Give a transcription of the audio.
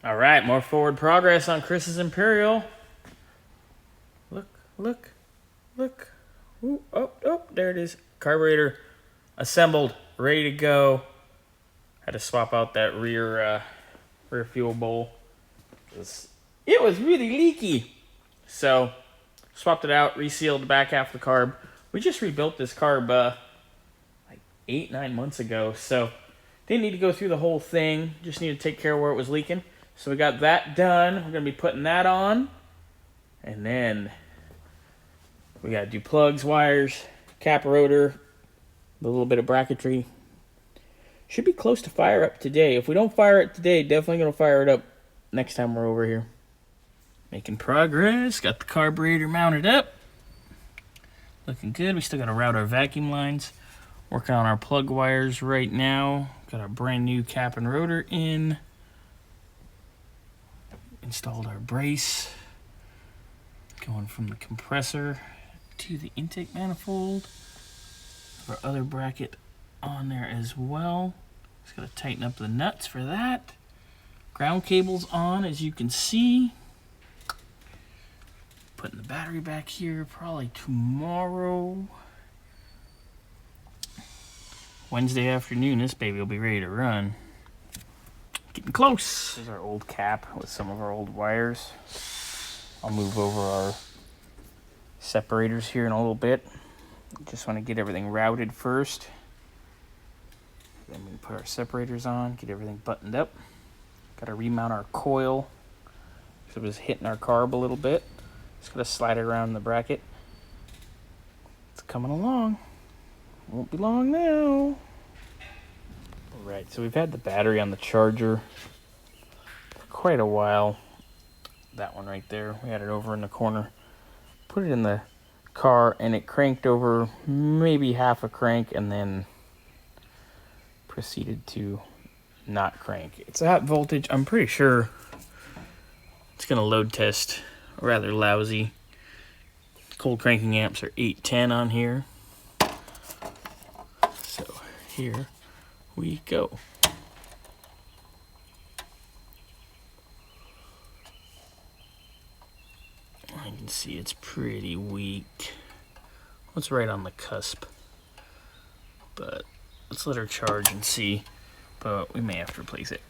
All right, more forward progress on Chrysler Imperial. Look. Ooh, oh, there it is. Carburetor assembled, ready to go. Had to swap out that rear fuel bowl. It was really leaky. So, swapped it out, resealed the back half of the carb. We just rebuilt this carb like 8-9 months ago. So, didn't need to go through the whole thing. Just need to take care of where it was leaking. So we got that done. We're going to be putting that on. And then we got to do plugs, wires, cap rotor, a little bit of bracketry. Should be close to fire up today. If we don't fire it today, definitely going to fire it up next time we're over here. Making progress. Got the carburetor mounted up. Looking good. We still got to route our vacuum lines. Working on our plug wires right now. Got our brand new cap and rotor in. Installed our brace. Going from the compressor to the intake manifold. Our other bracket on there as well. Just got to tighten up the nuts for that. Ground cables on, as you can see. Putting the battery back here probably tomorrow. Wednesday afternoon, this baby will be ready to run. Getting close. This is our old cap with some of our old wires. I'll move over our separators here in a little bit. Just want to get everything routed first. Then we put our separators on, get everything buttoned up. Got to remount our coil. So it was hitting our carb a little bit. Just got to slide it around the bracket. It's coming along. Won't be long now. Alright, so we've had the battery on the charger for quite a while. That one right there, we had it over in the corner. Put it in the car and it cranked over maybe half a crank and then proceeded to not crank. It's at voltage. I'm pretty sure it's going to load test rather lousy. Cold cranking amps are 810 on here. So here we go. I can see it's pretty weak. It's right on the cusp. But let's let her charge and see. But we may have to replace it.